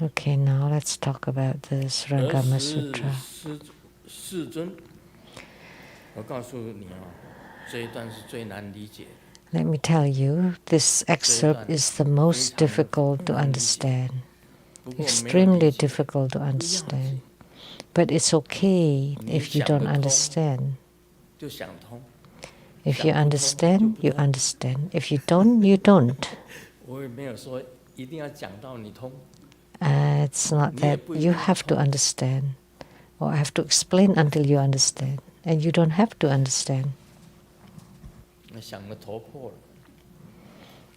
Okay, now let's talk about the Surangama Sutra. Let me tell you, this excerpt is the most difficult to understand. Extremely difficult to understand. But it's okay if you don't understand. If you understand, you understand. If you don't, you don't. It's not that you have to understand or I have to explain until you understand. And you don't have to understand.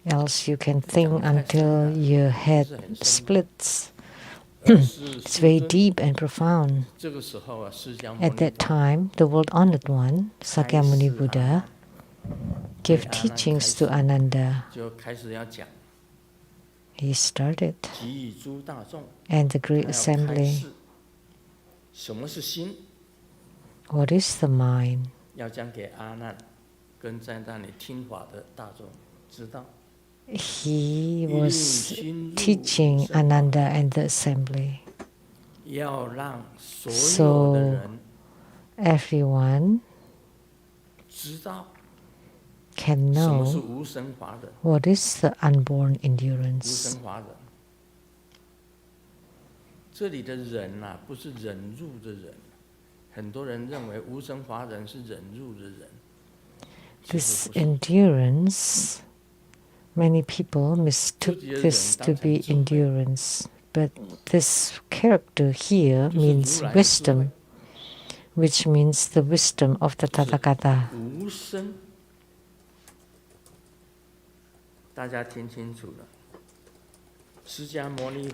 Else you can think until your head splits. It's very deep and profound. At that time, the world-honored one, Sakyamuni Buddha, gave teachings to Ananda. He started. And the great assembly. What is the mind? He was teaching Ananda and the assembly. So everyone can know what is the unborn endurance. This endurance, many people mistook this to be endurance, but this character here means wisdom, which means the wisdom of the Tathagata.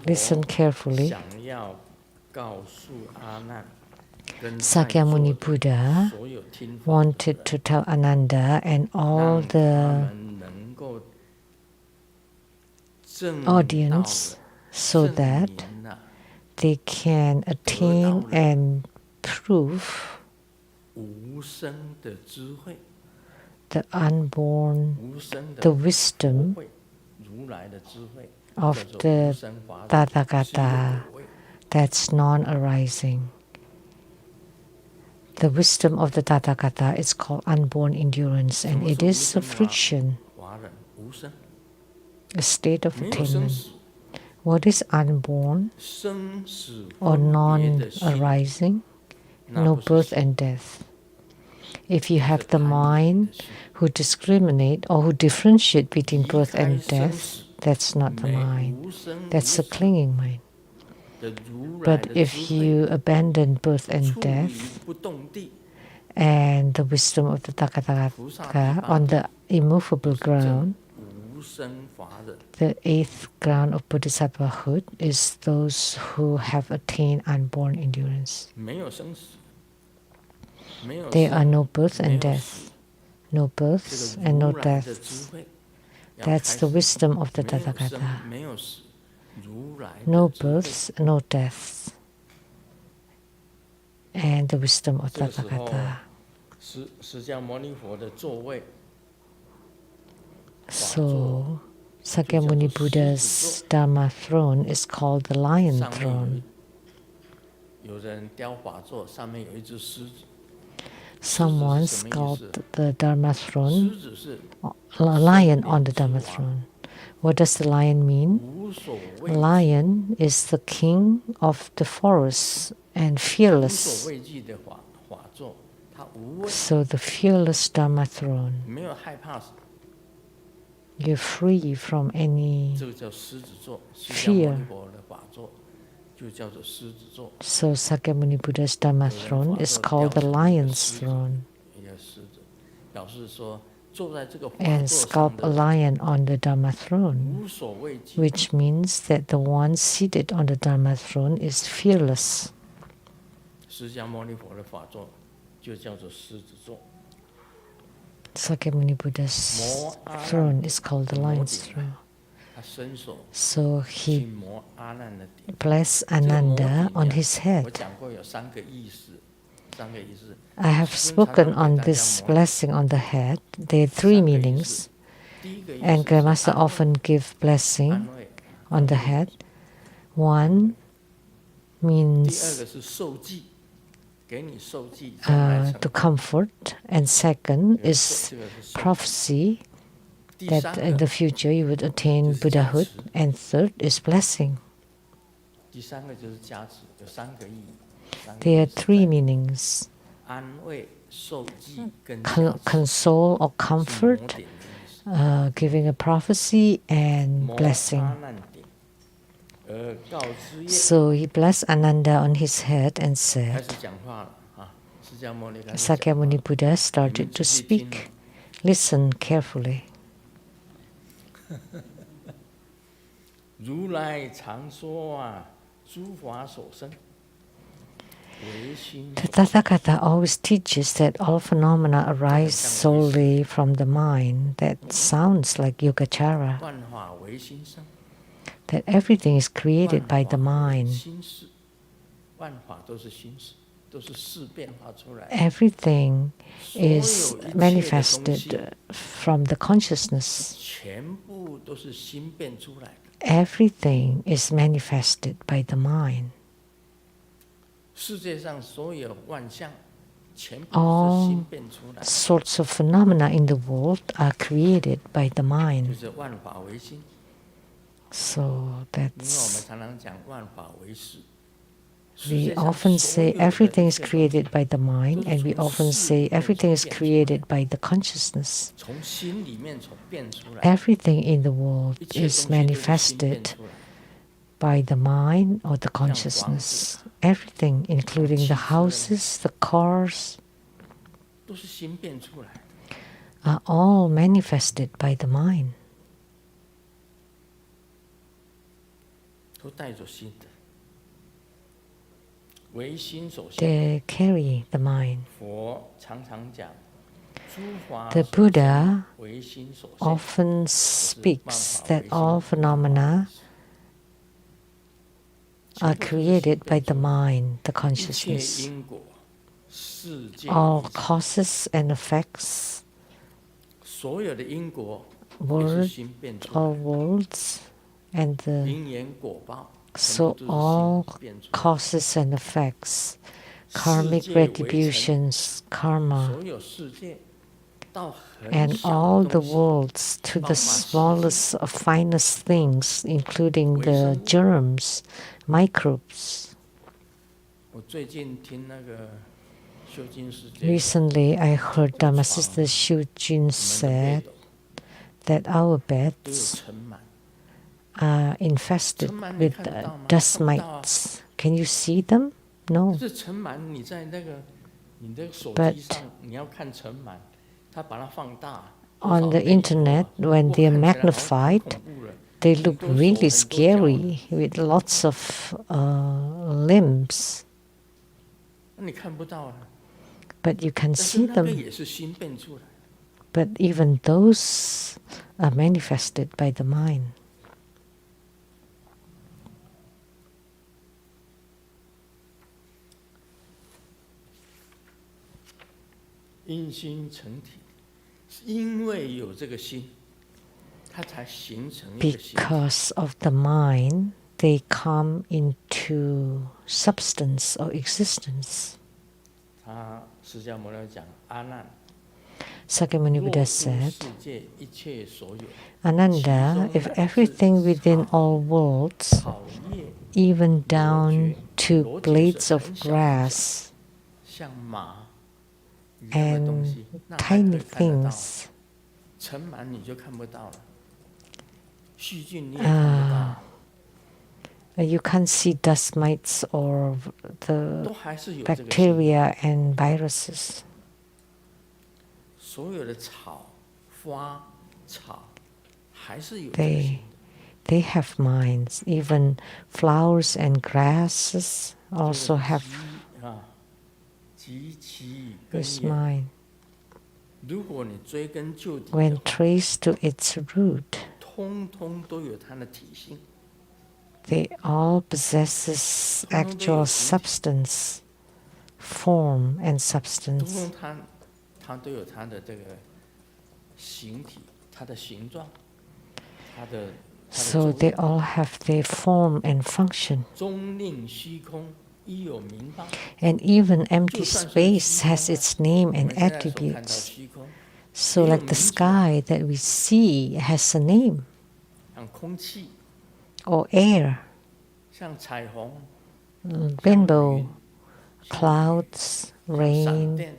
Listen carefully. Sakyamuni Buddha wanted to tell Ananda and all the audience so that they can attain and prove the unborn, the wisdom of the Tathagata that's non-arising. The wisdom of the Tathagata is called unborn endurance, and it is a friction, a state of attainment. What is unborn or non-arising? No birth and death. If you have the mind who discriminate or who differentiate between birth and death, that's not the mind. That's a clinging mind. But if you abandon birth and death and the wisdom of the Tathagata on the immovable ground, the eighth ground of bodhisattvahood is those who have attained unborn endurance. There are no birth and death, no births and no deaths. That's the wisdom of the Tathagata. No births, no deaths. And the wisdom of Tathagata. So, Sakyamuni Buddha's Dharma throne is called the Lion throne. Someone sculpted the Dharma throne, a lion on the Dharma throne. What does the lion mean? Lion is the king of the forest and fearless. So the fearless Dharma throne. You're free from any fear. So Sakyamuni Buddha's Dharma throne is called the lion's throne. And sculpt a lion on the Dharma throne, which means that the one seated on the Dharma throne is fearless. Sakyamuni Buddha's throne is called the lion's throne. So he blessed Ananda on his head. I have spoken on this blessing on the head. There are three meanings. And Grandmaster often give blessing on the head. One means to comfort, and second is prophecy that in the future you would attain Buddhahood, and third is blessing. There are three meanings: console or comfort, giving a prophecy, and blessing. So he blessed Ananda on his head and said, Sakyamuni Buddha started to speak. Listen carefully. The Tathagata always teaches that all phenomena arise solely from the mind. That sounds like Yogacara. That everything is created by the mind. Everything is manifested from the consciousness. Everything is manifested by the mind. All sorts of phenomena in the world are created by the mind. So that's... We often say everything is created by the mind, and we often say everything is created by the consciousness. Everything in the world is manifested by the mind or the consciousness. Everything, including the houses, the cars, are all manifested by the mind. They carry the mind. The Buddha often speaks that all phenomena are created by the mind, the consciousness. All causes and effects, all worlds, and so all causes and effects, karmic retributions, karma, and all the worlds to the smallest, finest things, including the germs, microbes. Recently, I heard Dharma Sister Shujin said that our beds are infested with dust mites. Can you see them? No. But on the internet, when they are magnified, they look really scary with lots of limbs. But you can see them. But even those are manifested by the mind. Because of the mind, they come into substance or existence. Sakyamuni Buddha said, Ananda, if everything within all worlds, even down to blades of grass and tiny things, you can't see dust mites or the bacteria and viruses. They have minds. Even flowers and grasses also have this mind. When traced to its root, they all possess actual substance, form and substance. So they all have their form and function. And even empty space has its name and attributes. So like the sky that we see has a name, or air, rainbow, clouds, rain,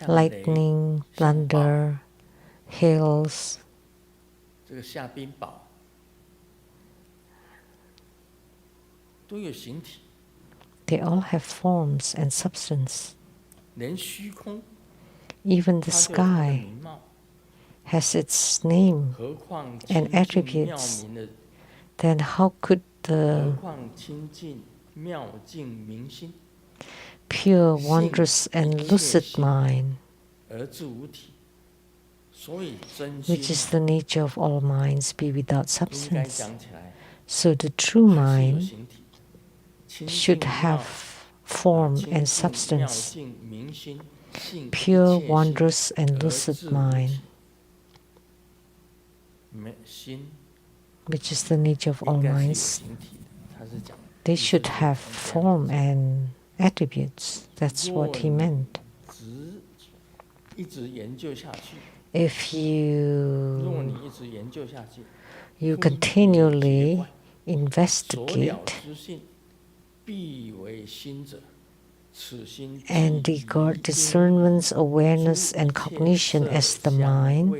lightning, thunder, hills. They all have forms and substance. Even the sky has its name and attributes. Then how could the pure, wondrous, and lucid mind, which is the nature of all minds, be without substance? So the true mind should have form and substance, pure, wondrous, and lucid mind, which is the nature of all minds. They should have form and attributes. That's what he meant. If you continually investigate and regard discernments, awareness, and cognition as the mind,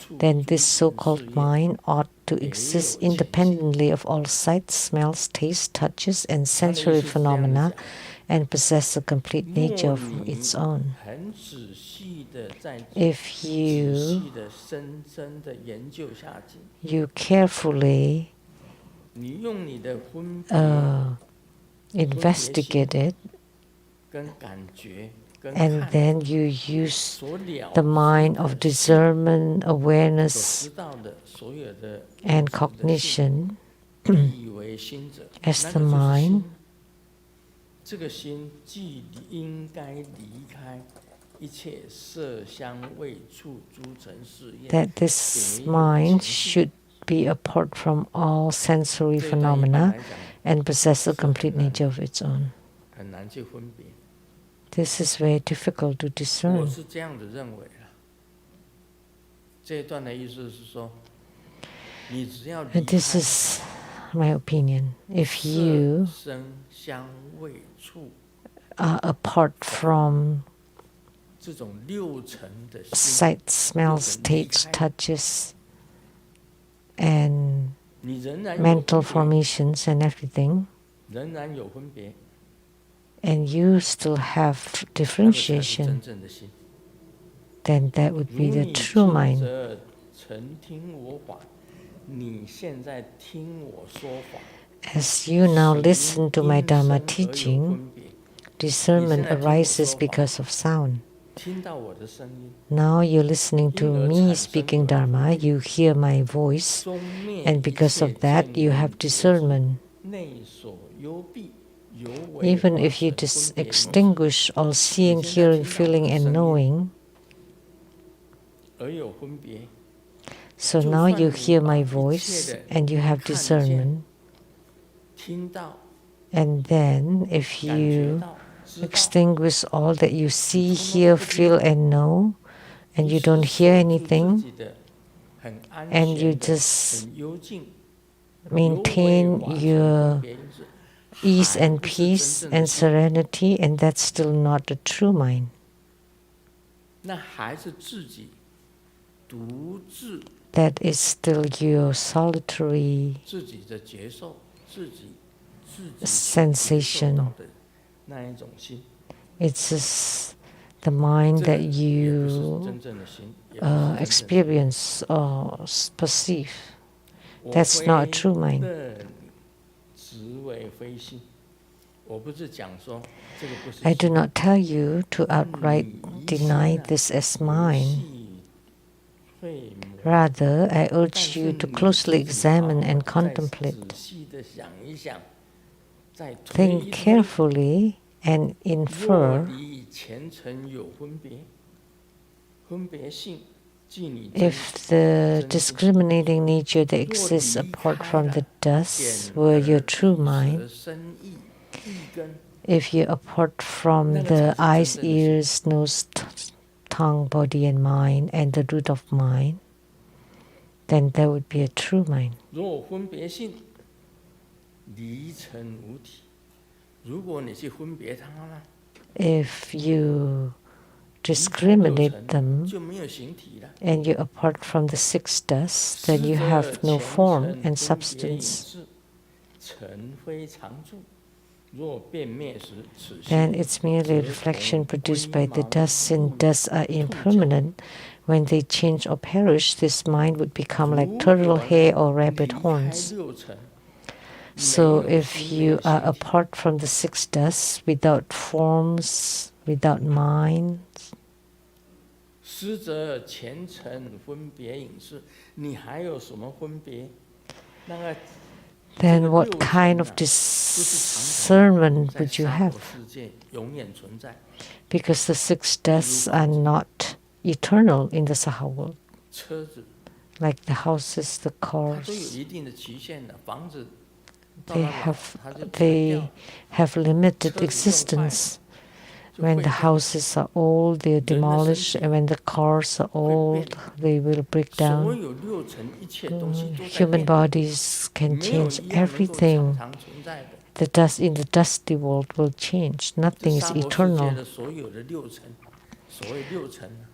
then this so-called mind ought to exist independently of all sights, smells, tastes, touches, and sensory phenomena, and possess a complete nature of its own. If you carefully investigate it, and then you use the mind of discernment, awareness, and cognition as the mind, that this mind should be apart from all sensory phenomena and possess a complete nature of its own. This is very difficult to discern. And this is my opinion. If you are apart from sight, smells, tastes, touches, and mental formations and everything, and you still have differentiation, then that would be the true mind. As you now listen to my Dharma teaching, discernment arises because of sound. Now you're listening to me speaking Dharma, you hear my voice, and because of that you have discernment. Even if you extinguish all seeing, hearing, feeling, and knowing, so now you hear my voice and you have discernment. And then if you extinguish all that you see, hear, feel, and know, and you don't hear anything, and you just maintain your ease and peace and serenity, and that's still not the true mind. That is still your solitary sensation. It's just the mind that you experience or perceive. That's not a true mind. I do not tell you to outright deny this as mine. Rather, I urge you to closely examine and contemplate. Think carefully and infer If the discriminating nature that exists apart from the dust were your true mind, if you're apart from the eyes, ears, nose, tongue, body, and mind, and the root of mind, then that would be a true mind. If you discriminate them and you're apart from the six dusts, then you have no form and substance. Then it's merely a reflection produced by the dust. Since dusts are impermanent, when they change or perish, this mind would become like turtle hair or rabbit horns. So if you are apart from the six dusts, without forms, without minds, then what kind of discernment would you have? Because the six dusts are not eternal in the Saha world. Like the houses, the cars, they have limited existence. When the houses are old, they are demolished, and when the cars are old, they will break down. Human bodies can change everything. The dust in the dusty world will change. Nothing is eternal.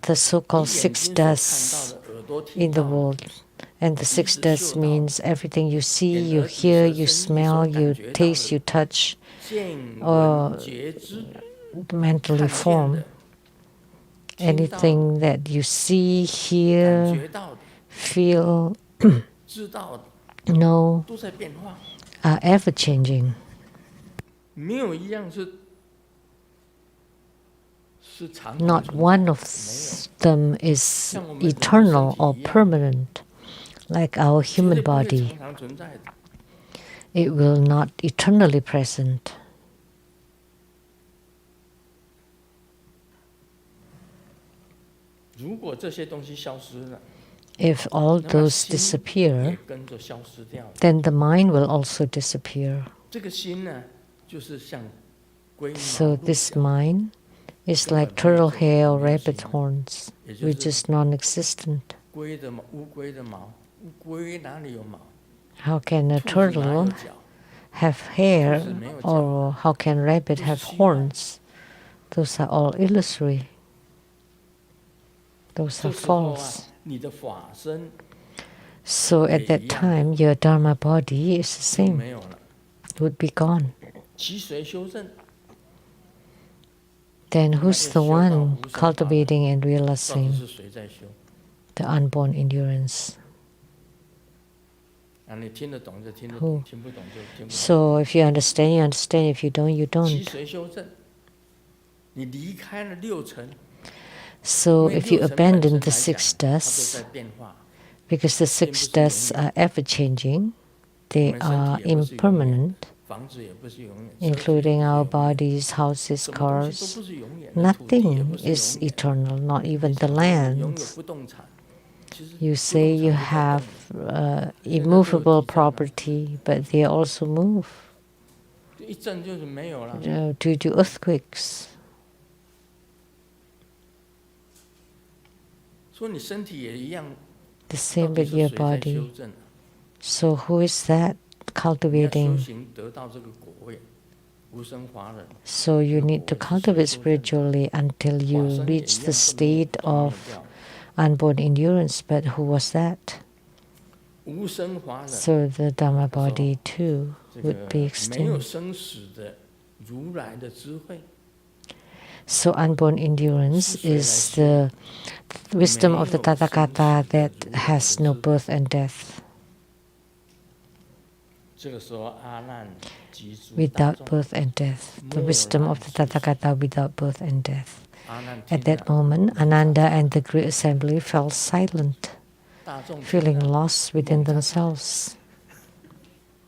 The so-called six dusts in the world. And the six dusts means everything you see, you hear, you smell, you taste, you touch, or mentally form. Anything that you see, hear, feel, know, are ever changing. Not one of them is eternal or permanent, like our human body. It will not eternally present. If all those disappear, then the mind will also disappear. So this mind is like turtle hair or rabbit horns, which is non-existent. How can a turtle have hair, or how can a rabbit have horns? Those are all illusory. Those are false. So at that time, your Dharma body is the same. It would be gone. Then who's the one cultivating and realizing the unborn endurance? Who? So if you understand, you understand. If you don't, you don't. So if you abandon the six dusts, because the six dusts are ever-changing, they are impermanent, including our bodies, houses, cars. Nothing is eternal, not even the lands. You say you have immovable property, but they also move due to earthquakes. The same with your body. So who is that cultivating? So you need to cultivate spiritually until you reach the state of unborn endurance. But who was that? So the Dhamma body too would be extinct. So unborn endurance is the wisdom of the Tathagata that has no birth and death. Without birth and death. The wisdom of the Tathagata without birth and death. At that moment, Ananda and the great assembly fell silent, feeling lost within themselves.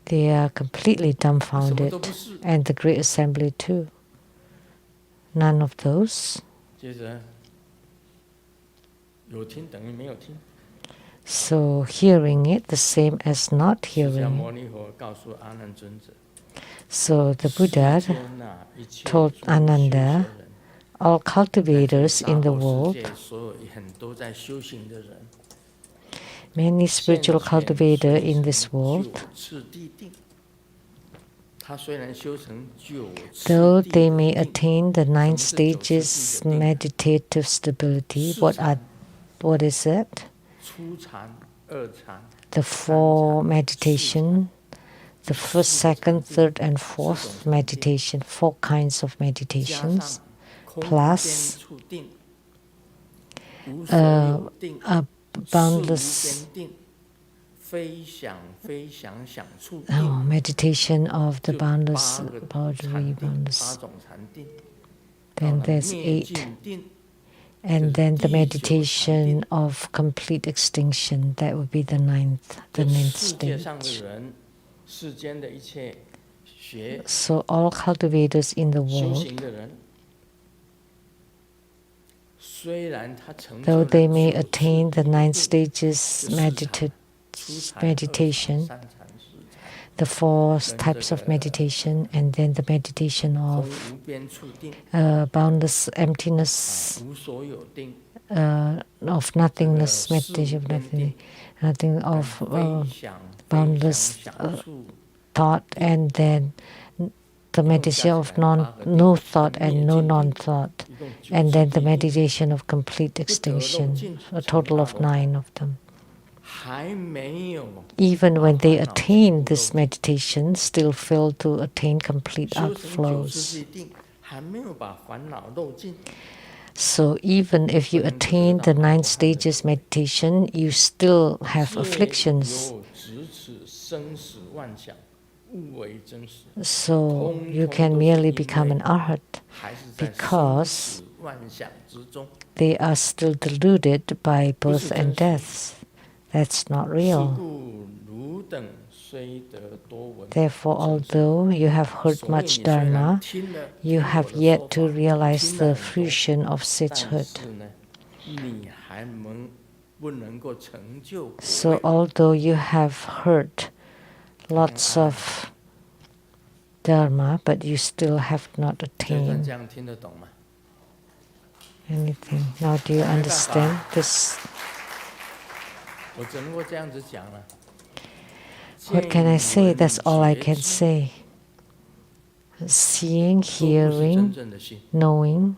They are completely dumbfounded, and the great assembly too. None of those. So hearing it the same as not hearing it. So the Buddha told Ananda, all cultivators in the world, many spiritual cultivators in this world, though they may attain the 9 stages meditative stability, what is it? The 4 meditation, the first, second, third, and fourth meditation, 4 kinds of meditations, plus a boundless meditation of the boundless boundary, boundless. Then there's 8. And then the meditation of complete extinction, that would be the 9th stage. So all cultivators in the world, though they may attain the 9 stages meditation, the 4 types of meditation, and then the meditation of boundless emptiness, of nothingness, meditation of nothing of boundless thought, and then the meditation of no thought and no non-thought, and then the meditation of complete extinction, a total of 9 of them. Even when they attain this meditation, still fail to attain complete outflows. So even if you attain the 9 stages meditation, you still have afflictions. So you can merely become an arhat because they are still deluded by birth and death. That's not real. Therefore, although you have heard much Dharma, you have yet to realize the fruition of sagehood. So although you have heard lots of Dharma, but you still have not attained anything. Now do you understand this? What can I say? That's all I can say. Seeing, hearing, knowing,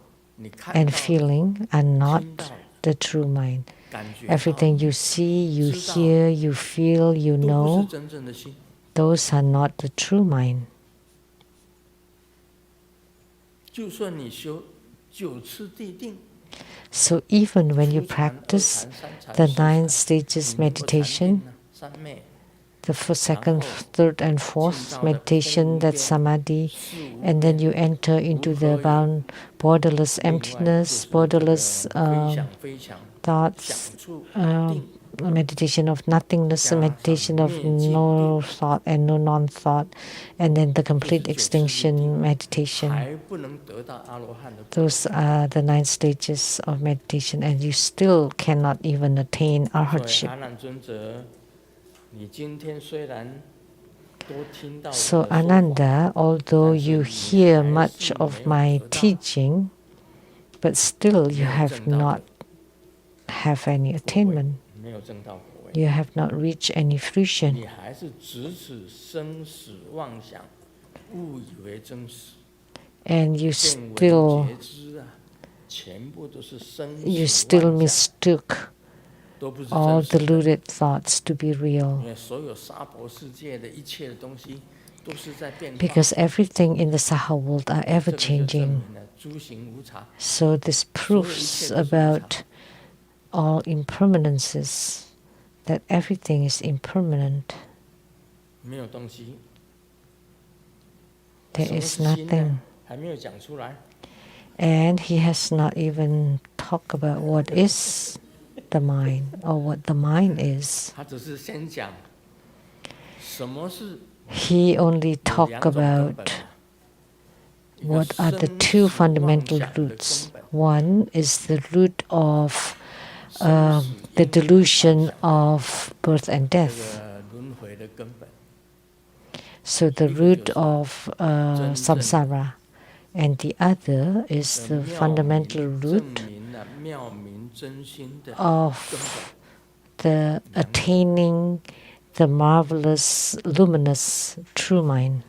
and feeling are not the true mind. Everything you see, you hear, you feel, you know, those are not the true mind. So even when you practice the 9 stages meditation, the first, second, third, and fourth meditation, that's samadhi, and then you enter into the borderless emptiness, borderless thoughts, meditation of nothingness, a meditation of no thought and no non-thought, and then the complete extinction meditation. Those are the 9 stages of meditation, and you still cannot even attain arhatship. So Ananda, although you hear much of my teaching, but still you have not have any attainment. You have not reached any fruition. And you still mistook all deluded thoughts to be real. Because everything in the Saha world are ever changing. So this proves about all impermanences, that everything is impermanent. There is nothing. And he has not even talked about what is the mind or what the mind is. He only talked about what are the 2 fundamental roots. One is the root of the delusion of birth and death. So the root of samsara, and the other is the fundamental root of the attaining the marvelous, luminous true mind.